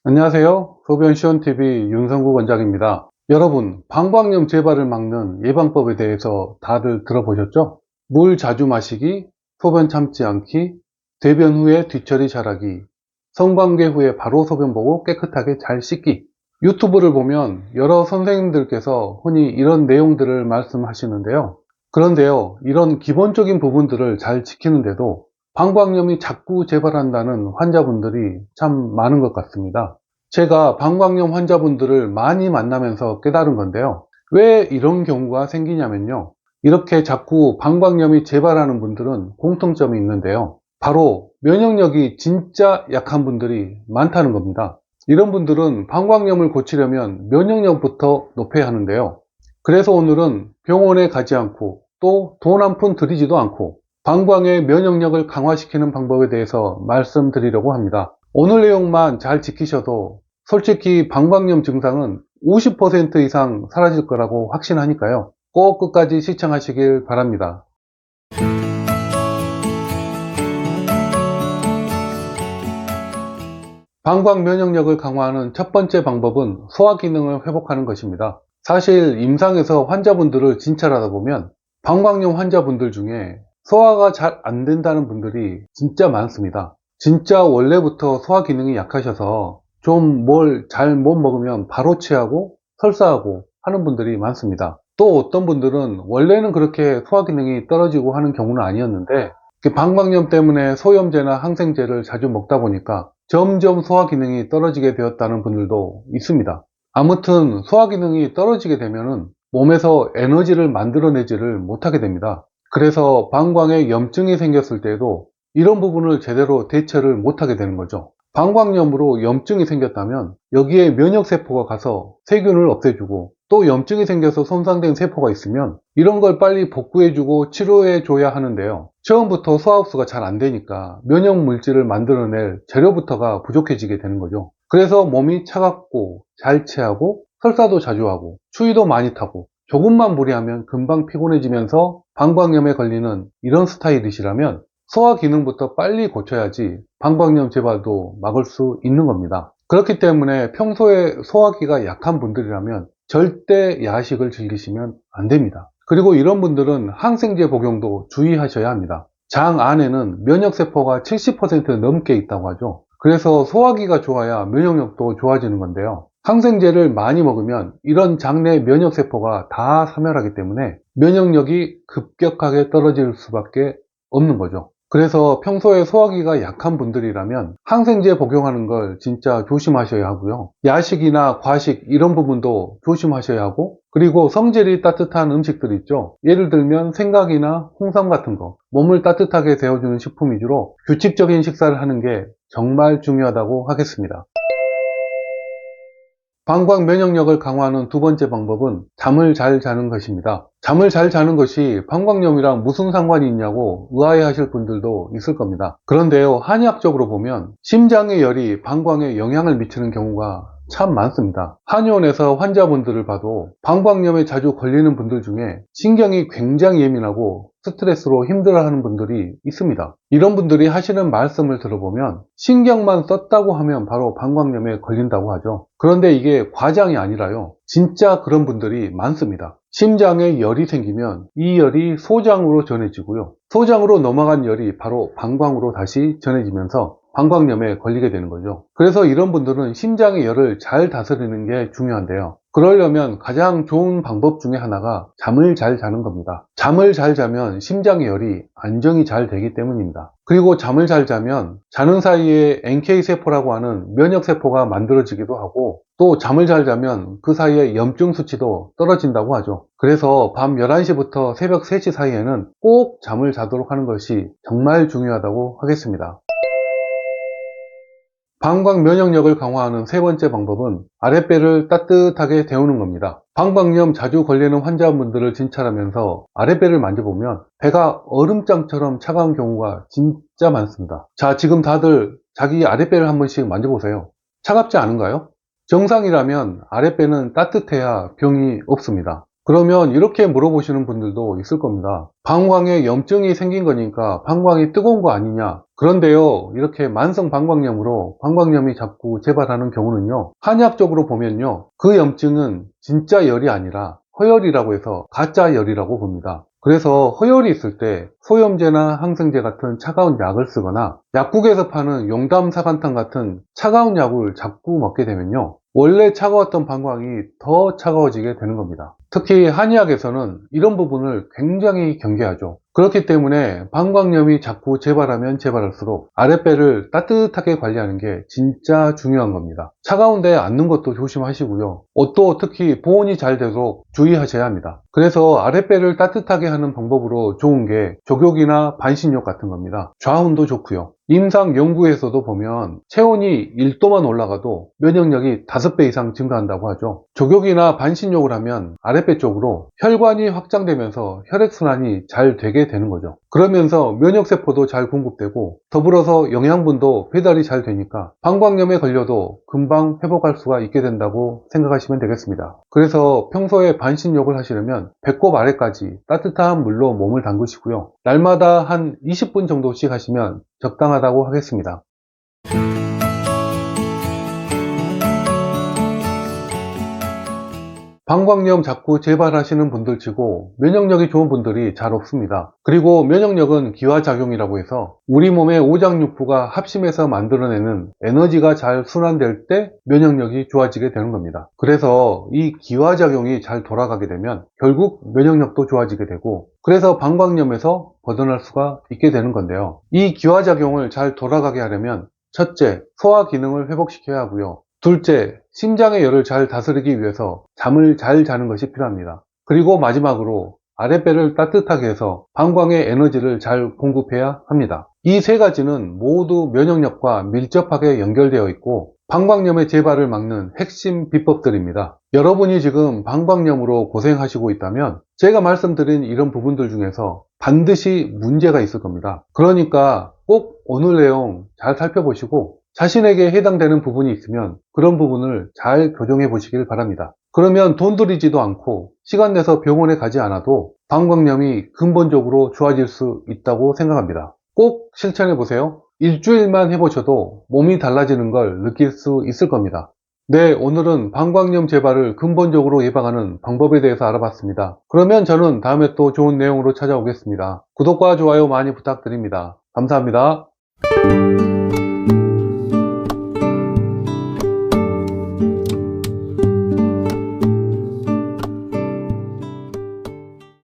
안녕하세요. 소변시원TV 윤성국 원장입니다. 여러분, 방광염 재발을 막는 예방법에 대해서 다들 들어보셨죠? 물 자주 마시기, 소변 참지 않기, 대변 후에 뒤처리 잘하기, 성관계 후에 바로 소변 보고 깨끗하게 잘 씻기. 유튜브를 보면 여러 선생님들께서 흔히 이런 내용들을 말씀하시는데요. 그런데요, 이런 기본적인 부분들을 잘 지키는데도 방광염이 자꾸 재발한다는 환자분들이 참 많은 것 같습니다. 제가 방광염 환자분들을 많이 만나면서 깨달은 건데요. 왜 이런 경우가 생기냐면요. 이렇게 자꾸 방광염이 재발하는 분들은 공통점이 있는데요. 바로 면역력이 진짜 약한 분들이 많다는 겁니다. 이런 분들은 방광염을 고치려면 면역력부터 높여야 하는데요. 그래서 오늘은 병원에 가지 않고 또 돈 한 푼 들이지도 않고 방광의 면역력을 강화시키는 방법에 대해서 말씀드리려고 합니다. 오늘 내용만 잘 지키셔도 솔직히 방광염 증상은 50% 이상 사라질 거라고 확신하니까요. 꼭 끝까지 시청하시길 바랍니다. 방광 면역력을 강화하는 첫 번째 방법은 소화 기능을 회복하는 것입니다. 사실 임상에서 환자분들을 진찰하다 보면 방광염 환자분들 중에 소화가 잘 안 된다는 분들이 진짜 많습니다. 진짜 원래부터 소화 기능이 약하셔서 좀 뭘 잘 못 먹으면 바로 체하고 설사하고 하는 분들이 많습니다. 또 어떤 분들은 원래는 그렇게 소화 기능이 떨어지고 하는 경우는 아니었는데 방광염 때문에 소염제나 항생제를 자주 먹다 보니까 점점 소화 기능이 떨어지게 되었다는 분들도 있습니다. 아무튼 소화 기능이 떨어지게 되면은 몸에서 에너지를 만들어내지를 못하게 됩니다. 그래서 방광에 염증이 생겼을 때에도 이런 부분을 제대로 대처를 못하게 되는 거죠. 방광염으로 염증이 생겼다면 여기에 면역세포가 가서 세균을 없애주고 또 염증이 생겨서 손상된 세포가 있으면 이런 걸 빨리 복구해주고 치료해줘야 하는데요. 처음부터 소화흡수가 잘 안 되니까 면역물질을 만들어낼 재료부터가 부족해지게 되는 거죠. 그래서 몸이 차갑고 잘 체하고 설사도 자주 하고 추위도 많이 타고 조금만 무리하면 금방 피곤해지면서 방광염에 걸리는 이런 스타일이시라면 소화 기능부터 빨리 고쳐야지 방광염 재발도 막을 수 있는 겁니다. 그렇기 때문에 평소에 소화기가 약한 분들이라면 절대 야식을 즐기시면 안 됩니다. 그리고 이런 분들은 항생제 복용도 주의하셔야 합니다. 장 안에는 면역세포가 70% 넘게 있다고 하죠. 그래서 소화기가 좋아야 면역력도 좋아지는 건데요. 항생제를 많이 먹으면 이런 장내 면역세포가 다 사멸하기 때문에 면역력이 급격하게 떨어질 수밖에 없는 거죠. 그래서 평소에 소화기가 약한 분들이라면 항생제 복용하는 걸 진짜 조심하셔야 하고요. 야식이나 과식 이런 부분도 조심하셔야 하고, 그리고 성질이 따뜻한 음식들 있죠. 예를 들면 생각이나 홍삼 같은 거, 몸을 따뜻하게 데워주는 식품 위주로 규칙적인 식사를 하는 게 정말 중요하다고 하겠습니다. 방광 면역력을 강화하는 두 번째 방법은 잠을 잘 자는 것입니다. 잠을 잘 자는 것이 방광염이랑 무슨 상관이 있냐고 의아해하실 분들도 있을 겁니다. 그런데요, 한의학적으로 보면 심장의 열이 방광에 영향을 미치는 경우가 참 많습니다. 한의원에서 환자분들을 봐도 방광염에 자주 걸리는 분들 중에 신경이 굉장히 예민하고 스트레스로 힘들어하는 분들이 있습니다. 이런 분들이 하시는 말씀을 들어보면 신경만 썼다고 하면 바로 방광염에 걸린다고 하죠. 그런데 이게 과장이 아니라요, 진짜 그런 분들이 많습니다. 심장에 열이 생기면 이 열이 소장으로 전해지고요, 소장으로 넘어간 열이 바로 방광으로 다시 전해지면서 방광염에 걸리게 되는 거죠. 그래서 이런 분들은 심장의 열을 잘 다스리는 게 중요한데요. 그러려면 가장 좋은 방법 중에 하나가 잠을 잘 자는 겁니다. 잠을 잘 자면 심장의 열이 안정이 잘 되기 때문입니다. 그리고 잠을 잘 자면 자는 사이에 NK세포라고 하는 면역세포가 만들어지기도 하고, 또 잠을 잘 자면 그 사이에 염증 수치도 떨어진다고 하죠. 그래서 밤 11시부터 새벽 3시 사이에는 꼭 잠을 자도록 하는 것이 정말 중요하다고 하겠습니다. 방광 면역력을 강화하는 세 번째 방법은 아랫배를 따뜻하게 데우는 겁니다. 방광염 자주 걸리는 환자분들을 진찰하면서 아랫배를 만져보면 배가 얼음장처럼 차가운 경우가 진짜 많습니다. 자, 지금 다들 자기 아랫배를 한 번씩 만져보세요. 차갑지 않은가요? 정상이라면 아랫배는 따뜻해야 병이 없습니다. 그러면 이렇게 물어보시는 분들도 있을 겁니다. 방광에 염증이 생긴 거니까 방광이 뜨거운 거 아니냐? 그런데요, 이렇게 만성 방광염으로 방광염이 자꾸 재발하는 경우는요, 한의학적으로 보면요, 그 염증은 진짜 열이 아니라 허열이라고 해서 가짜 열이라고 봅니다. 그래서 허열이 있을 때 소염제나 항생제 같은 차가운 약을 쓰거나 약국에서 파는 용담사간탕 같은 차가운 약을 자꾸 먹게 되면요, 원래 차가웠던 방광이 더 차가워지게 되는 겁니다. 특히 한의학에서는 이런 부분을 굉장히 경계하죠. 그렇기 때문에 방광염이 자꾸 재발하면 재발할수록 아랫배를 따뜻하게 관리하는 게 진짜 중요한 겁니다. 차가운 데에 앉는 것도 조심하시고요. 옷도 특히 보온이 잘 되도록 주의하셔야 합니다. 그래서 아랫배를 따뜻하게 하는 방법으로 좋은 게 족욕이나 반신욕 같은 겁니다. 좌운도 좋고요. 임상 연구에서도 보면 체온이 1도만 올라가도 면역력이 5배 이상 증가한다고 하죠. 족욕이나 반신욕을 하면 아랫배 쪽으로 혈관이 확장되면서 혈액순환이 잘 되게 되는 거죠. 그러면서 면역세포도 잘 공급되고 더불어서 영양분도 배달이 잘 되니까 방광염에 걸려도 금방 회복할 수가 있게 된다고 생각하시면 되겠습니다. 그래서 평소에 반신욕을 하시려면 배꼽 아래까지 따뜻한 물로 몸을 담그시고요. 날마다 한 20분 정도씩 하시면 적당하다고 하겠습니다. 방광염 자꾸 재발하시는 분들 치고 면역력이 좋은 분들이 잘 없습니다. 그리고 면역력은 기화작용이라고 해서 우리 몸의 오장육부가 합심해서 만들어내는 에너지가 잘 순환될 때 면역력이 좋아지게 되는 겁니다. 그래서 이 기화작용이 잘 돌아가게 되면 결국 면역력도 좋아지게 되고, 그래서 방광염에서 벗어날 수가 있게 되는 건데요. 이 기화작용을 잘 돌아가게 하려면 첫째, 소화 기능을 회복시켜야 하고요. 둘째, 심장의 열을 잘 다스리기 위해서 잠을 잘 자는 것이 필요합니다. 그리고 마지막으로 아랫배를 따뜻하게 해서 방광에 에너지를 잘 공급해야 합니다. 이 세 가지는 모두 면역력과 밀접하게 연결되어 있고 방광염의 재발을 막는 핵심 비법들입니다. 여러분이 지금 방광염으로 고생하시고 있다면 제가 말씀드린 이런 부분들 중에서 반드시 문제가 있을 겁니다. 그러니까 꼭 오늘 내용 잘 살펴보시고 자신에게 해당되는 부분이 있으면 그런 부분을 잘 교정해 보시길 바랍니다. 그러면 돈 들이지도 않고 시간 내서 병원에 가지 않아도 방광염이 근본적으로 좋아질 수 있다고 생각합니다. 꼭 실천해 보세요. 일주일만 해보셔도 몸이 달라지는 걸 느낄 수 있을 겁니다. 네, 오늘은 방광염 재발을 근본적으로 예방하는 방법에 대해서 알아봤습니다. 그러면 저는 다음에 또 좋은 내용으로 찾아오겠습니다. 구독과 좋아요 많이 부탁드립니다. 감사합니다.